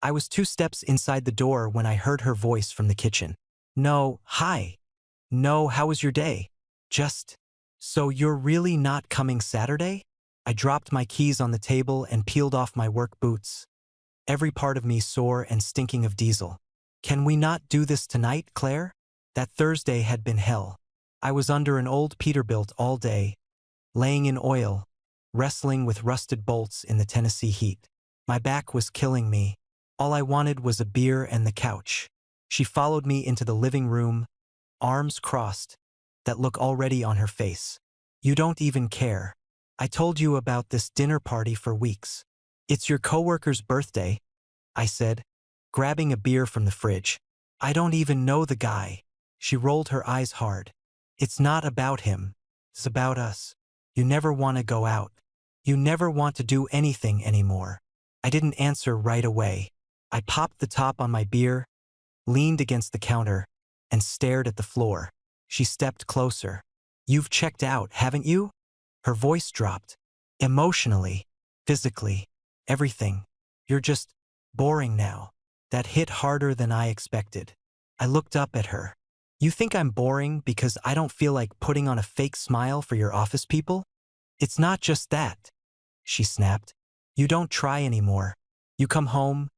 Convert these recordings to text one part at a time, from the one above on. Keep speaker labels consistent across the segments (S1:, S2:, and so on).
S1: I was 2 steps inside the door when I heard her voice from the kitchen. No, hi. No, how was your day? Just, so you're really not coming Saturday? I dropped my keys on the table and peeled off my work boots, every part of me sore and stinking of diesel. Can we not do this tonight, Claire? That Thursday had been hell. I was under an old Peterbilt all day, laying in oil, wrestling with rusted bolts in the Tennessee heat. My back was killing me. All I wanted was a beer and the couch. She followed me into the living room, arms crossed, that look already on her face. You don't even care. I told you about this dinner party for weeks. It's your coworker's birthday, I said, grabbing a beer from the fridge. I don't even know the guy. She rolled her eyes hard. It's not about him. It's about us. You never want to go out. You never want to do anything anymore. I didn't answer right away. I popped the top on my beer, leaned against the counter, and stared at the floor. She stepped closer. You've checked out, haven't you? Her voice dropped. Emotionally, physically, everything. You're just boring now. That hit harder than I expected. I looked up at her. You think I'm boring because I don't feel like putting on a fake smile for your office people? It's not just that, she snapped. You don't try anymore. You come home,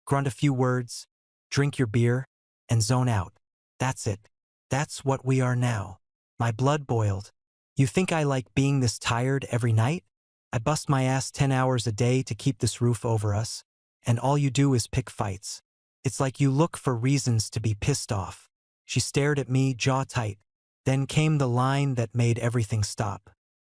S1: grunt a few words, drink your beer, and zone out. That's it. That's what we are now. My blood boiled. You think I like being this tired every night? I bust my ass 10 hours a day to keep this roof over us, and all you do is pick fights. It's like you look for reasons to be pissed off. She stared at me, jaw tight. Then came the line that made everything stop.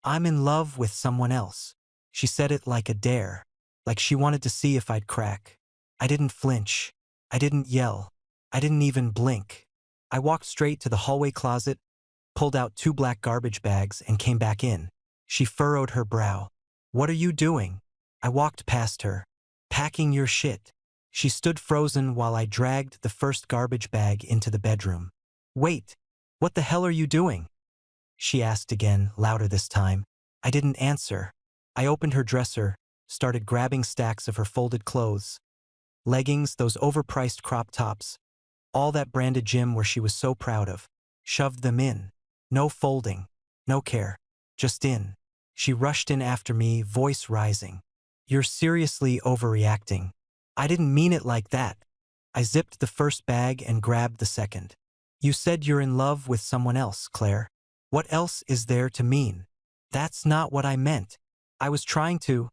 S1: I'm in love with someone else. She said it like a dare, like she wanted to see if I'd crack. I didn't flinch. I didn't yell. I didn't even blink. I walked straight to the hallway closet, pulled out 2 black garbage bags, and came back in. She furrowed her brow. What are you doing? I walked past her. Packing your shit. She stood frozen while I dragged the first garbage bag into the bedroom. Wait, what the hell are you doing? She asked again, louder this time. I didn't answer. I opened her dresser, started grabbing stacks of her folded clothes. Leggings, those overpriced crop tops, all that branded gym where she was so proud of. Shoved them in. No folding, no care, just in. She rushed in after me, voice rising. You're seriously overreacting. I didn't mean it like that. I zipped the first bag and grabbed the second. You said you're in love with someone else, Claire. What else is there to mean? That's not what I meant. I was trying to.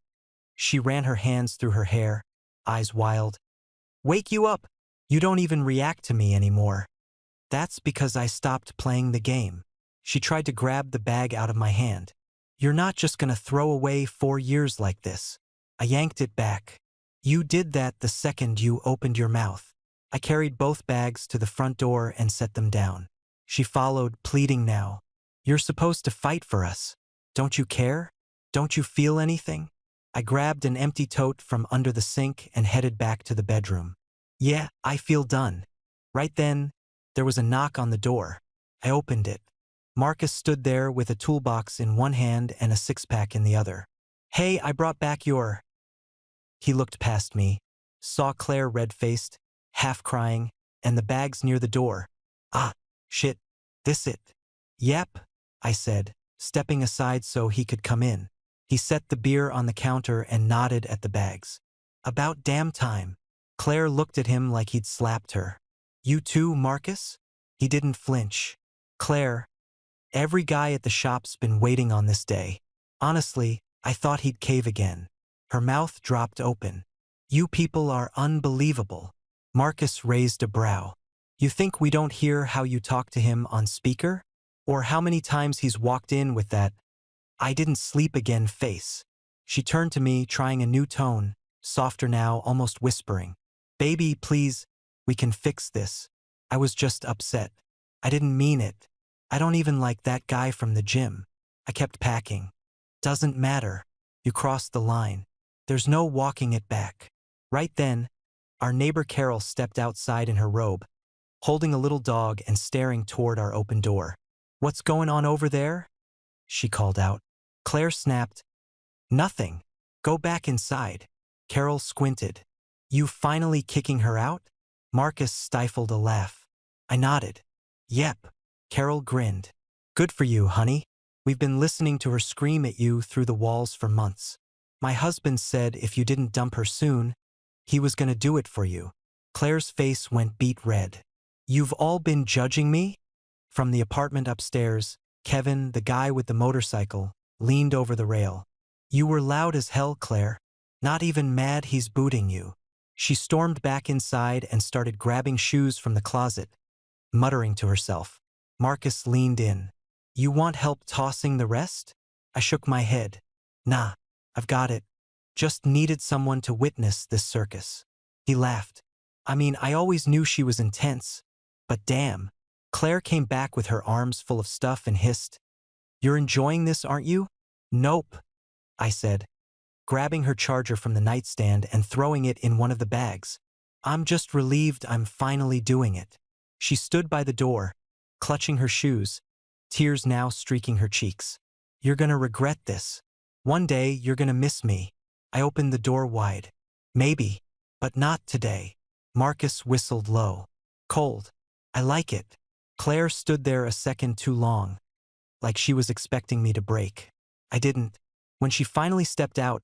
S1: She ran her hands through her hair, eyes wild. Wake you up. You don't even react to me anymore. That's because I stopped playing the game. She tried to grab the bag out of my hand. You're not just gonna throw away 4 years like this. I yanked it back. You did that the second you opened your mouth. I carried both bags to the front door and set them down. She followed, pleading now. You're supposed to fight for us. Don't you care? Don't you feel anything? I grabbed an empty tote from under the sink and headed back to the bedroom. Yeah, I feel done. Right then, there was a knock on the door. I opened it. Marcus stood there with a toolbox in one hand and a 6-pack in the other. Hey, I brought back your... He looked past me, saw Claire red-faced, half crying, and the bags near the door. Ah, shit, this it. Yep, I said, stepping aside so he could come in. He set the beer on the counter and nodded at the bags. About damn time. Claire looked at him like he'd slapped her. You too, Marcus? He didn't flinch. Claire, every guy at the shop's been waiting on this day. Honestly, I thought he'd cave again. Her mouth dropped open. You people are unbelievable. Marcus raised a brow. You think we don't hear how you talk to him on speaker? Or how many times he's walked in with that I didn't sleep again face? She turned to me, trying a new tone, softer now, almost whispering. Baby, please, we can fix this. I was just upset. I didn't mean it. I don't even like that guy from the gym. I kept packing. Doesn't matter. You crossed the line. There's no walking it back. Right then, our neighbor Carol stepped outside in her robe, holding a little dog and staring toward our open door. What's going on over there? She called out. Claire snapped. Nothing. Go back inside. Carol squinted. You finally kicking her out? Marcus stifled a laugh. I nodded. Yep. Carol grinned. Good for you, honey. We've been listening to her scream at you through the walls for months. My husband said if you didn't dump her soon, he was gonna do it for you. Claire's face went beet red. You've all been judging me? From the apartment upstairs, Kevin, the guy with the motorcycle, leaned over the rail. You were loud as hell, Claire. Not even mad he's booting you. She stormed back inside and started grabbing shoes from the closet, muttering to herself. Marcus leaned in. You want help tossing the rest? I shook my head. Nah, I've got it. Just needed someone to witness this circus. He laughed. I mean, I always knew she was intense. But damn. Claire came back with her arms full of stuff and hissed. You're enjoying this, aren't you? Nope, I said, grabbing her charger from the nightstand and throwing it in one of the bags. I'm just relieved I'm finally doing it. She stood by the door, clutching her shoes, tears now streaking her cheeks. You're gonna regret this. One day you're gonna miss me. I opened the door wide. Maybe, but not today. Marcus whistled low. Cold. I like it. Claire stood there a second too long, like she was expecting me to break. I didn't. When she finally stepped out,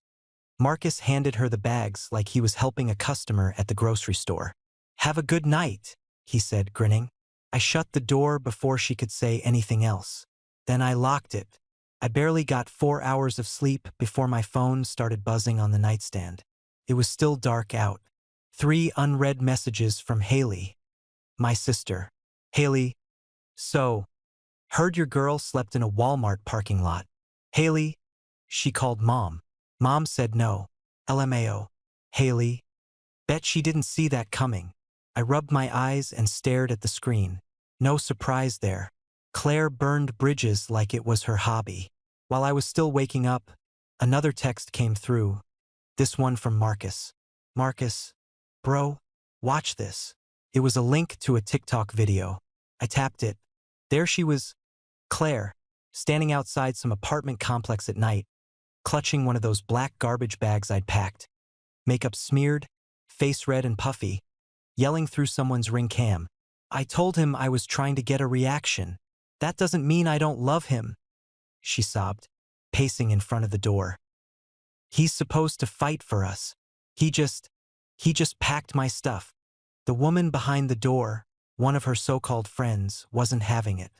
S1: Marcus handed her the bags like he was helping a customer at the grocery store. Have a good night, he said, grinning. I shut the door before she could say anything else. Then I locked it. I barely got 4 hours of sleep before my phone started buzzing on the nightstand. It was still dark out. 3 unread messages from Haley, my sister. Haley, so, heard your girl slept in a Walmart parking lot. Haley, she called Mom. Mom said no. LMAO. Haley, bet she didn't see that coming. I rubbed my eyes and stared at the screen. No surprise there. Claire burned bridges like it was her hobby. While I was still waking up, another text came through. This one from Marcus. Marcus, bro, watch this. It was a link to a TikTok video. I tapped it. There she was, Claire, standing outside some apartment complex at night, clutching one of those black garbage bags I'd packed. Makeup smeared, face red and puffy, yelling through someone's Ring cam. I told him I was trying to get a reaction. That doesn't mean I don't love him, she sobbed, pacing in front of the door. He's supposed to fight for us. He just packed my stuff. The woman behind the door, one of her so-called friends, wasn't having it.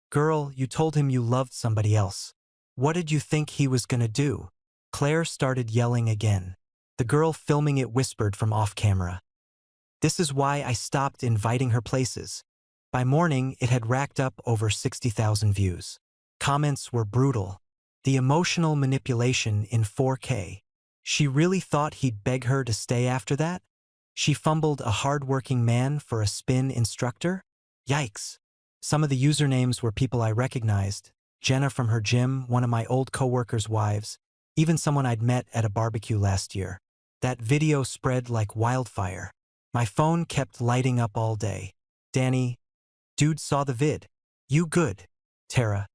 S1: Girl, you told him you loved somebody else. What did you think he was gonna do? Claire started yelling again. The girl filming it whispered from off camera. This is why I stopped inviting her places. By morning, it had racked up over 60,000 views. Comments were brutal. The emotional manipulation in 4K. She really thought he'd beg her to stay after that? She fumbled a hard-working man for a SPIN instructor? Yikes. Some of the usernames were people I recognized. Jenna from her gym, one of my old coworkers' wives, even someone I'd met at a barbecue last year. That video spread like wildfire. My phone kept lighting up all day. Danny, dude saw the vid. You good. Tara,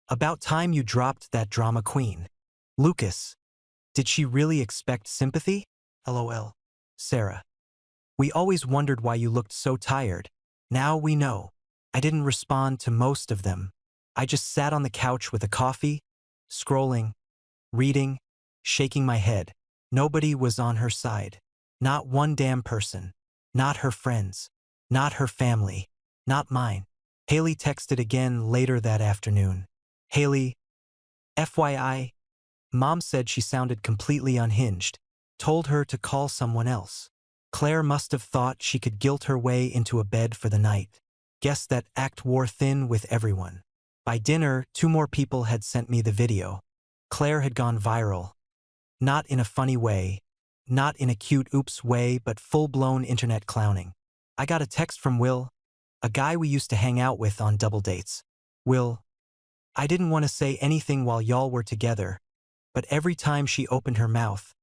S1: about time you dropped that drama queen. Lucas, did she really expect sympathy? LOL. Sarah, we always wondered why you looked so tired. Now we know. I didn't respond to most of them. I just sat on the couch with a coffee, scrolling, reading, shaking my head. Nobody was on her side. Not one damn person. Not her friends. Not her family. Not mine. Haley texted again later that afternoon. Haley, FYI, Mom said she sounded completely unhinged. Told her to call someone else. Claire must have thought she could guilt her way into a bed for the night. Guess that act wore thin with everyone. By dinner, 2 more people had sent me the video. Claire had gone viral. Not in a funny way, not in a cute oops way, but full-blown internet clowning. I got a text from Will, a guy we used to hang out with on double dates. Will, I didn't want to say anything while y'all were together, but every time she opened her mouth,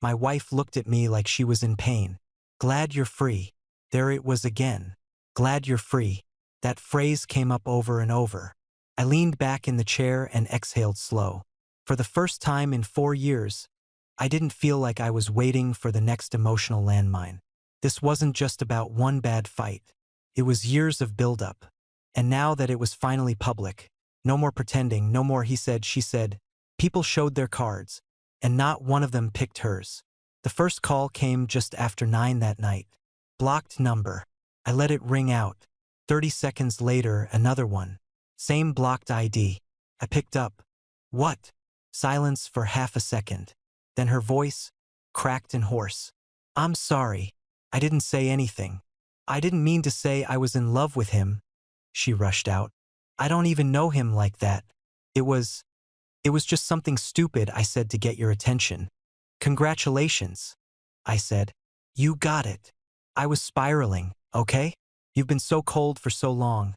S1: my wife looked at me like she was in pain. Glad you're free. There it was again. Glad you're free. That phrase came up over and over. I leaned back in the chair and exhaled slow. For the first time in 4 years, I didn't feel like I was waiting for the next emotional landmine. This wasn't just about one bad fight. It was years of buildup. And now that it was finally public, no more pretending, no more he said, she said. People showed their cards, and not one of them picked hers. The first call came just after 9 that night. Blocked number. I let it ring out. 30 seconds later, another one. Same blocked ID. I picked up. What? Silence for half a second. Then her voice, cracked and hoarse. I'm sorry. I didn't say anything. I didn't mean to say I was in love with him, she rushed out. I don't even know him like that. It was just something stupid I said to get your attention. Congratulations, I said. You got it. I was spiraling, okay? You've been so cold for so long.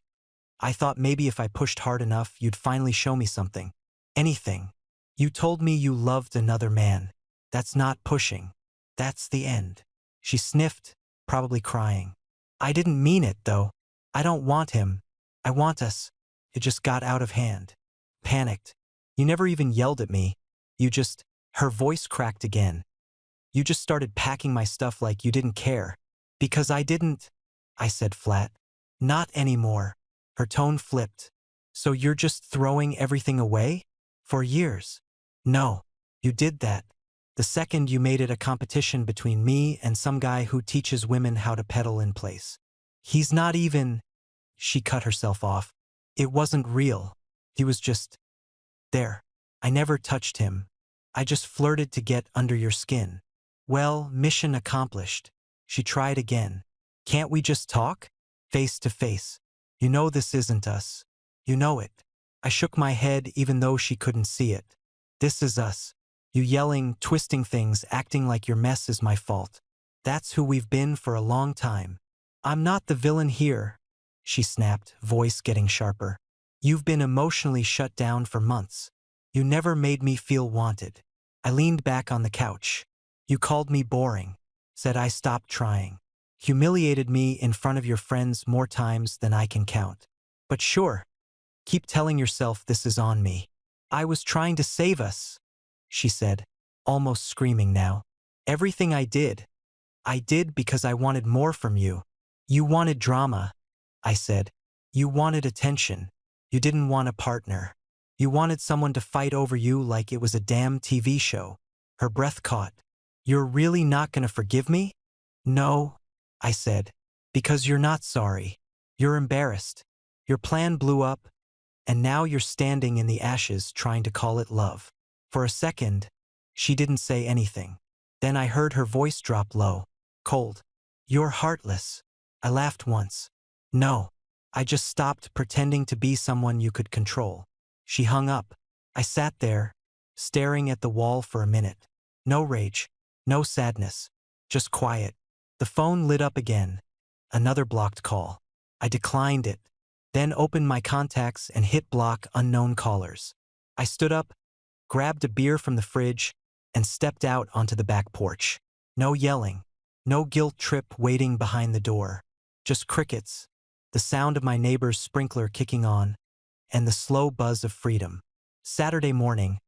S1: I thought maybe if I pushed hard enough, you'd finally show me something. Anything. You told me you loved another man. That's not pushing. That's the end. She sniffed, probably crying. I didn't mean it, though. I don't want him. I want us. It just got out of hand. Panicked. You never even yelled at me. You just... Her voice cracked again. You just started packing my stuff like you didn't care. Because I didn't, I said flat. Not anymore. Her tone flipped. So you're just throwing everything away? For years. No. You did that. The second you made it a competition between me and some guy who teaches women how to pedal in place. He's not even... She cut herself off. It wasn't real. He was just... there. I never touched him. I just flirted to get under your skin. Well, mission accomplished. She tried again. Can't we just talk? Face to face. You know this isn't us. You know it. I shook my head even though she couldn't see it. This is us. You yelling, twisting things, acting like your mess is my fault. That's who we've been for a long time. I'm not the villain here, she snapped, voice getting sharper. You've been emotionally shut down for months. You never made me feel wanted. I leaned back on the couch. You called me boring. Said I stopped trying. Humiliated me in front of your friends more times than I can count. But sure, keep telling yourself this is on me. I was trying to save us, she said, almost screaming now. Everything I did because I wanted more from you. You wanted drama, I said. You wanted attention. You didn't want a partner. You wanted someone to fight over you like it was a damn TV show. Her breath caught. You're really not gonna forgive me? No, I said. Because you're not sorry. You're embarrassed. Your plan blew up, and now you're standing in the ashes trying to call it love. For a second, she didn't say anything. Then I heard her voice drop low, cold. You're heartless. I laughed once. No, I just stopped pretending to be someone you could control. She hung up. I sat there, staring at the wall for a minute. No rage, no sadness, just quiet. The phone lit up again. Another blocked call. I declined it, then opened my contacts and hit block unknown callers. I stood up, grabbed a beer from the fridge, and stepped out onto the back porch. No yelling, no guilt trip waiting behind the door. Just crickets, the sound of my neighbor's sprinkler kicking on, and the slow buzz of freedom. Saturday morning,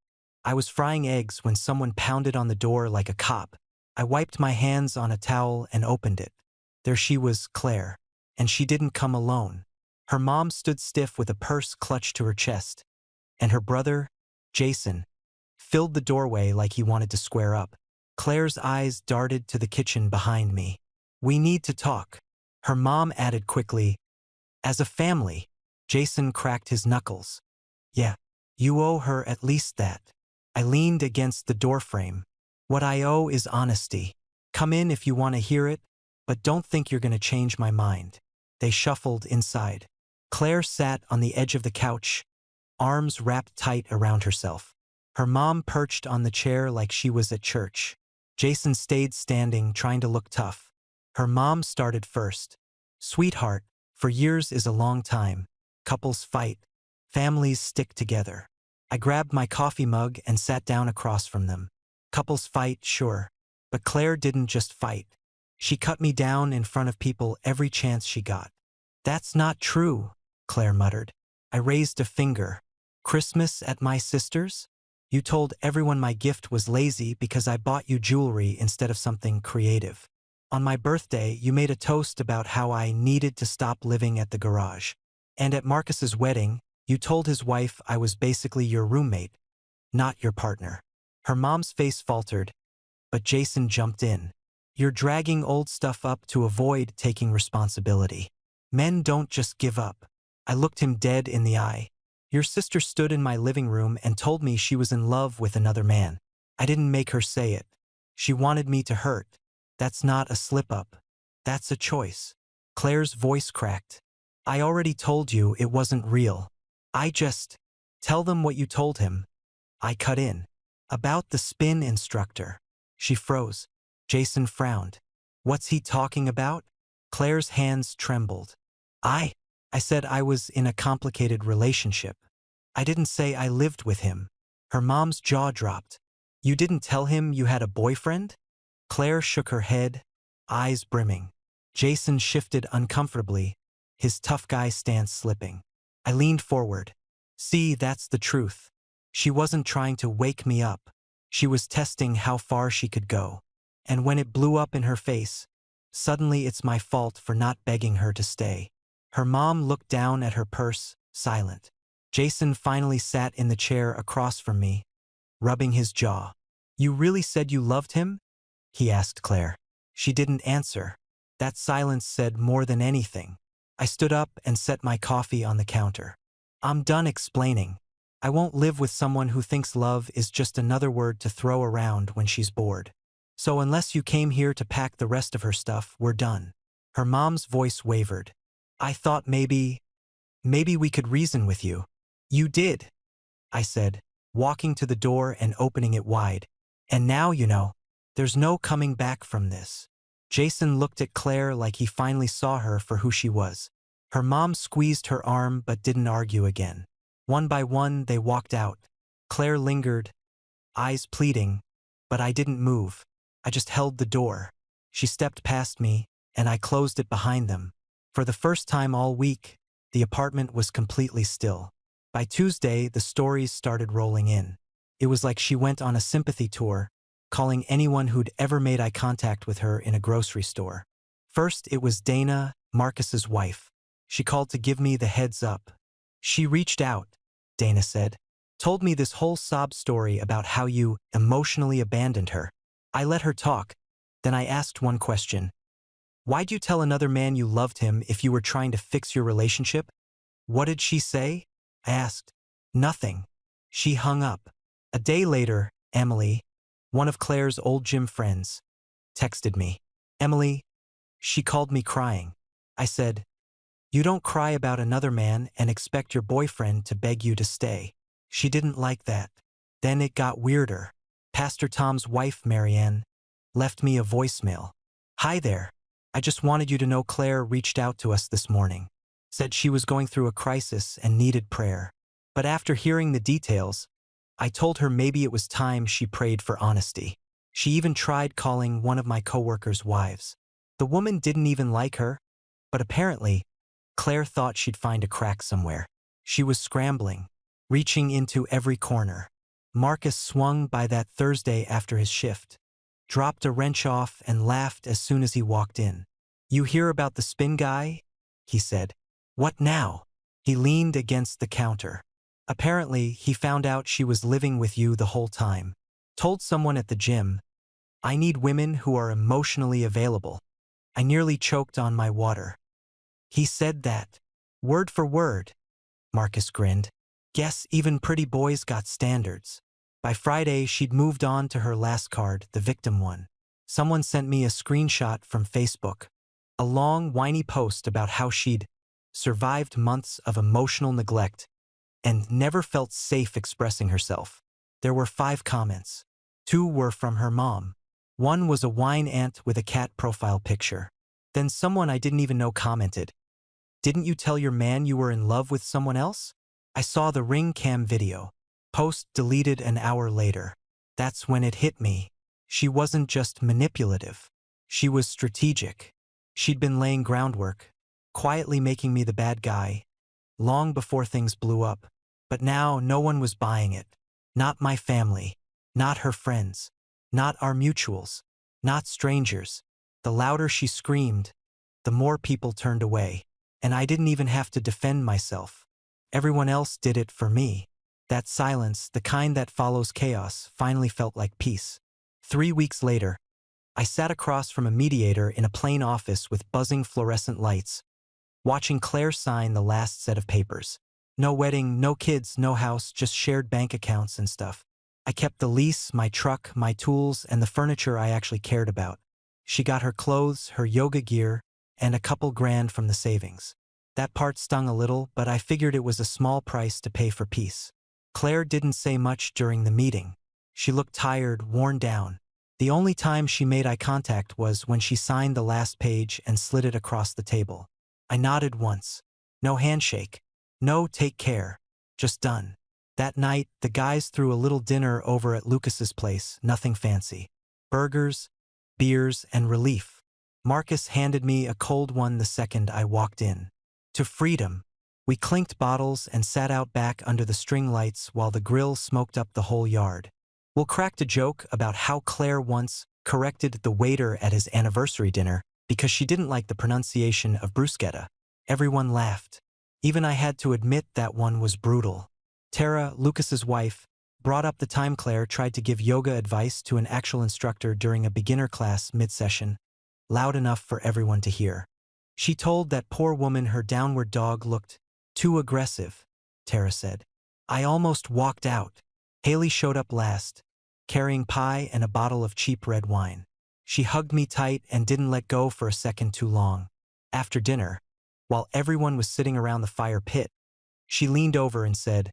S1: I was frying eggs when someone pounded on the door like a cop. I wiped my hands on a towel and opened it. There she was, Claire. And she didn't come alone. Her mom stood stiff with a purse clutched to her chest. And her brother, Jason, filled the doorway like he wanted to square up. Claire's eyes darted to the kitchen behind me. We need to talk. Her mom added quickly, as a family. Jason cracked his knuckles. Yeah, you owe her at least that. I leaned against the doorframe. What I owe is honesty. Come in if you want to hear it, but don't think you're going to change my mind. They shuffled inside. Claire sat on the edge of the couch, arms wrapped tight around herself. Her mom perched on the chair like she was at church. Jason stayed standing, trying to look tough. Her mom started first. Sweetheart, for years is a long time. Couples fight. Families stick together. I grabbed my coffee mug and sat down across from them. Couples fight, sure. But Claire didn't just fight. She cut me down in front of people every chance she got. That's not true, Claire muttered. I raised a finger. Christmas at my sister's? You told everyone my gift was lazy because I bought you jewelry instead of something creative. On my birthday, you made a toast about how I needed to stop living at the garage. And at Marcus's wedding, you told his wife I was basically your roommate, not your partner. Her mom's face faltered, but Jason jumped in. You're dragging old stuff up to avoid taking responsibility. Men don't just give up. I looked him dead in the eye. Your sister stood in my living room and told me she was in love with another man. I didn't make her say it. She wanted me to hurt. That's not a slip-up. That's a choice. Claire's voice cracked. I already told you it wasn't real. Tell them what you told him. I cut in. About the spin instructor. She froze. Jason frowned. What's he talking about? Claire's hands trembled. I said I was in a complicated relationship. I didn't say I lived with him. Her mom's jaw dropped. You didn't tell him you had a boyfriend? Claire shook her head, eyes brimming. Jason shifted uncomfortably, his tough guy stance slipping. I leaned forward. See, that's the truth. She wasn't trying to wake me up. She was testing how far she could go. And when it blew up in her face, suddenly it's my fault for not begging her to stay. Her mom looked down at her purse, silent. Jason finally sat in the chair across from me, rubbing his jaw. You really said you loved him? He asked Claire. She didn't answer. That silence said more than anything. I stood up and set my coffee on the counter. I'm done explaining. I won't live with someone who thinks love is just another word to throw around when she's bored. So unless you came here to pack the rest of her stuff, we're done. Her mom's voice wavered. I thought maybe we could reason with you. You did, I said, walking to the door and opening it wide. And now you know, there's no coming back from this. Jason looked at Claire like he finally saw her for who she was. Her mom squeezed her arm but didn't argue again. One by one, they walked out. Claire lingered, eyes pleading, but I didn't move. I just held the door. She stepped past me, and I closed it behind them. For the first time all week, the apartment was completely still. By Tuesday, the stories started rolling in. It was like she went on a sympathy tour, calling anyone who'd ever made eye contact with her in a grocery store. First, it was Dana, Marcus's wife. She called to give me the heads up. She reached out, Dana said, told me this whole sob story about how you emotionally abandoned her. I let her talk. Then I asked one question. Why'd you tell another man you loved him if you were trying to fix your relationship? What did she say? I asked. Nothing. She hung up. A day later, Emily, one of Claire's old gym friends, texted me. Emily, she called me crying. I said, you don't cry about another man and expect your boyfriend to beg you to stay. She didn't like that. Then it got weirder. Pastor Tom's wife, Marianne, left me a voicemail. Hi there. I just wanted you to know Claire reached out to us this morning. Said she was going through a crisis and needed prayer. But after hearing the details, I told her maybe it was time she prayed for honesty. She even tried calling one of my coworkers' wives. The woman didn't even like her, but apparently, Claire thought she'd find a crack somewhere. She was scrambling, reaching into every corner. Marcus swung by that Thursday after his shift, dropped a wrench off and laughed as soon as he walked in. You hear about the spin guy? He said. What now? He leaned against the counter. Apparently, he found out she was living with you the whole time. Told someone at the gym, I need women who are emotionally available. I nearly choked on my water. He said that. Word for word. Marcus grinned. Guess even pretty boys got standards. By Friday, she'd moved on to her last card, the victim one. Someone sent me a screenshot from Facebook. A long, whiny post about how she'd survived months of emotional neglect and never felt safe expressing herself. There were 5 comments. 2 were from her mom. 1 was a wine aunt with a cat profile picture. Then someone I didn't even know commented, Didn't you tell your man you were in love with someone else? I saw the ring cam video. Post deleted an hour later. That's when it hit me. She wasn't just manipulative. She was strategic. She'd been laying groundwork, quietly making me the bad guy, long before things blew up. But now no one was buying it. Not my family. Not her friends. Not our mutuals. Not strangers. The louder she screamed, the more people turned away. And I didn't even have to defend myself. Everyone else did it for me. That silence, the kind that follows chaos, finally felt like peace. 3 weeks later, I sat across from a mediator in a plain office with buzzing fluorescent lights, watching Claire sign the last set of papers. No wedding, no kids, no house, just shared bank accounts and stuff. I kept the lease, my truck, my tools, and the furniture I actually cared about. She got her clothes, her yoga gear, and a couple grand from the savings. That part stung a little, but I figured it was a small price to pay for peace. Claire didn't say much during the meeting. She looked tired, worn down. The only time she made eye contact was when she signed the last page and slid it across the table. I nodded once. No handshake. No take care. Just done. That night, the guys threw a little dinner over at Lucas's place, nothing fancy. Burgers, beers, and relief. Marcus handed me a cold one the second I walked in. To freedom. We clinked bottles and sat out back under the string lights while the grill smoked up the whole yard. Will cracked a joke about how Claire once corrected the waiter at his anniversary dinner because she didn't like the pronunciation of bruschetta. Everyone laughed. Even I had to admit that one was brutal. Tara, Lucas's wife, brought up the time Claire tried to give yoga advice to an actual instructor during a beginner class mid-session, loud enough for everyone to hear. She told that poor woman her downward dog looked too aggressive, Tara said. I almost walked out. Haley showed up last, carrying pie and a bottle of cheap red wine. She hugged me tight and didn't let go for a second too long. After dinner, while everyone was sitting around the fire pit, she leaned over and said,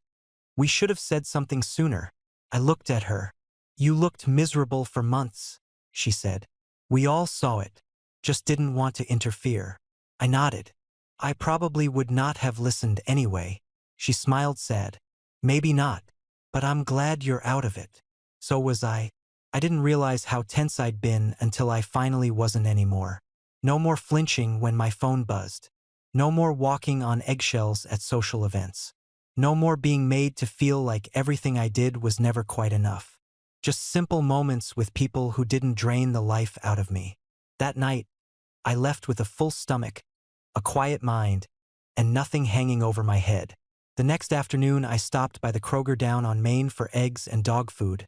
S1: "We should have said something sooner." I looked at her. "You looked miserable for months," she said. "We all saw it, just didn't want to interfere." I nodded. "I probably would not have listened anyway." She smiled sad. "Maybe not, but I'm glad you're out of it." So was I. I didn't realize how tense I'd been until I finally wasn't anymore. No more flinching when my phone buzzed. No more walking on eggshells at social events. No more being made to feel like everything I did was never quite enough. Just simple moments with people who didn't drain the life out of me. That night, I left with a full stomach, a quiet mind, and nothing hanging over my head. The next afternoon, I stopped by the Kroger down on Main for eggs and dog food,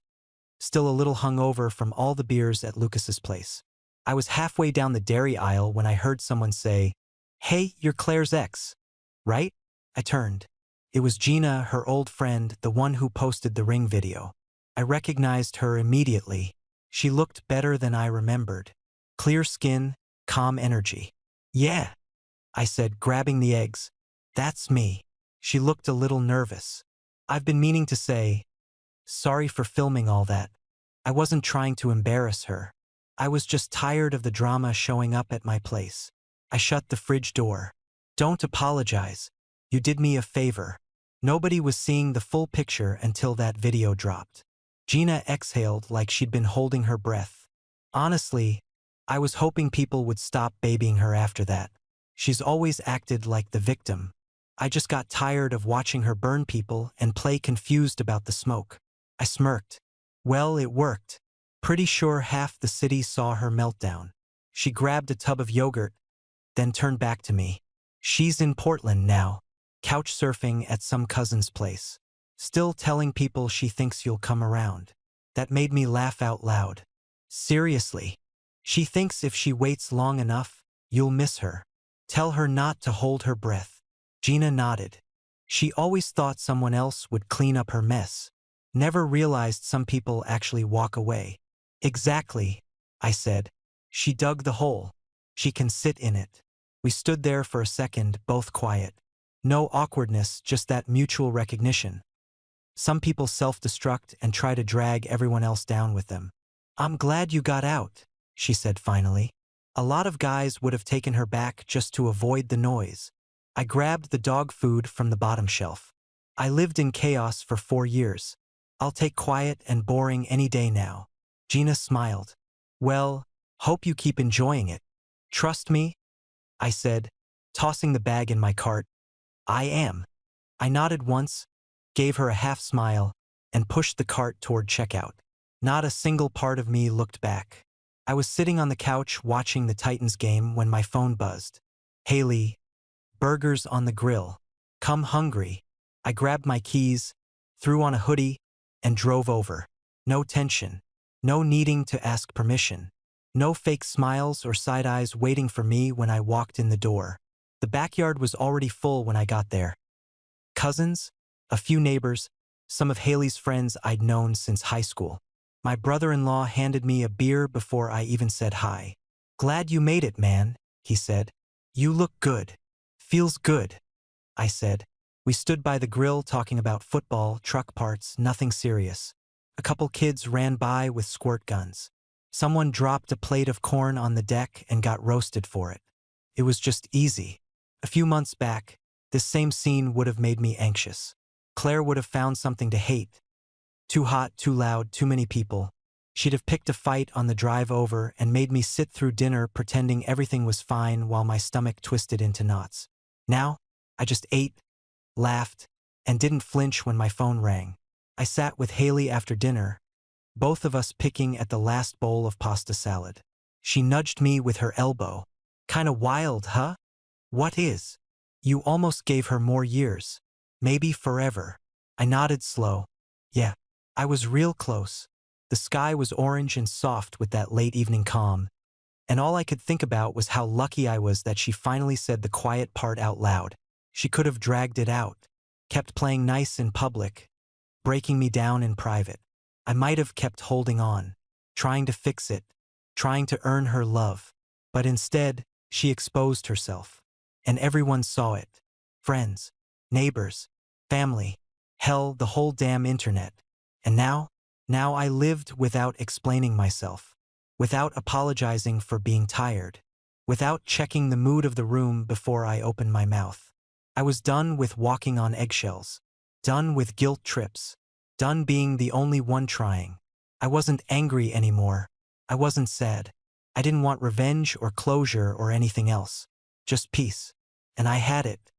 S1: still a little hungover from all the beers at Lucas's place. I was halfway down the dairy aisle when I heard someone say, "Hey, you're Claire's ex, right?" I turned. It was Gina, her old friend, the one who posted the ring video. I recognized her immediately. She looked better than I remembered. Clear skin, calm energy. "Yeah," I said, grabbing the eggs. "That's me." She looked a little nervous. "I've been meaning to say, sorry for filming all that." I wasn't trying to embarrass her. I was just tired of the drama showing up at my place. I shut the fridge door. "Don't apologize. You did me a favor." Nobody was seeing the full picture until that video dropped. Gina exhaled like she'd been holding her breath. Honestly, I was hoping people would stop babying her after that. She's always acted like the victim. I just got tired of watching her burn people and play confused about the smoke. I smirked. Well, it worked. Pretty sure half the city saw her meltdown. She grabbed a tub of yogurt, then turned back to me. She's in Portland now, couch surfing at some cousin's place. Still telling people she thinks you'll come around. That made me laugh out loud. Seriously. She thinks if she waits long enough, you'll miss her. Tell her not to hold her breath. Gina nodded. She always thought someone else would clean up her mess. Never realized some people actually walk away. Exactly, I said. She dug the hole. She can sit in it. We stood there for a second, both quiet. No awkwardness, just that mutual recognition. Some people self-destruct and try to drag everyone else down with them. "I'm glad you got out," she said finally. A lot of guys would have taken her back just to avoid the noise. I grabbed the dog food from the bottom shelf. I lived in chaos for 4 years. I'll take quiet and boring any day now. Gina smiled. "Well, hope you keep enjoying it." "Trust me," I said, tossing the bag in my cart. "I am." I nodded once, gave her a half smile, and pushed the cart toward checkout. Not a single part of me looked back. I was sitting on the couch watching the Titans game when my phone buzzed. Haley, burgers on the grill. Come hungry. I grabbed my keys, threw on a hoodie, and drove over. No tension. No needing to ask permission. No fake smiles or side eyes waiting for me when I walked in the door. The backyard was already full when I got there. Cousins, a few neighbors, some of Haley's friends I'd known since high school. My brother-in-law handed me a beer before I even said hi. Glad you made it, man, he said. You look good. Feels good, I said. We stood by the grill talking about football, truck parts, nothing serious. A couple kids ran by with squirt guns. Someone dropped a plate of corn on the deck and got roasted for it. It was just easy. A few months back, this same scene would have made me anxious. Claire would have found something to hate. Too hot, too loud, too many people. She'd have picked a fight on the drive over and made me sit through dinner pretending everything was fine while my stomach twisted into knots. Now, I just ate, laughed, and didn't flinch when my phone rang. I sat with Haley after dinner, both of us picking at the last bowl of pasta salad. She nudged me with her elbow. Kinda wild, huh? What is? You almost gave her more years. Maybe forever. I nodded slow. Yeah, I was real close. The sky was orange and soft with that late evening calm, and all I could think about was how lucky I was that she finally said the quiet part out loud. She could have dragged it out, kept playing nice in public, breaking me down in private. I might have kept holding on, trying to fix it, trying to earn her love. But instead, she exposed herself. And everyone saw it. Friends, neighbors, family, hell, the whole damn internet. And now I lived without explaining myself, without apologizing for being tired, without checking the mood of the room before I opened my mouth. I was done with walking on eggshells, done with guilt trips, done being the only one trying. I wasn't angry anymore. I wasn't sad. I didn't want revenge or closure or anything else. Just peace. And I had it.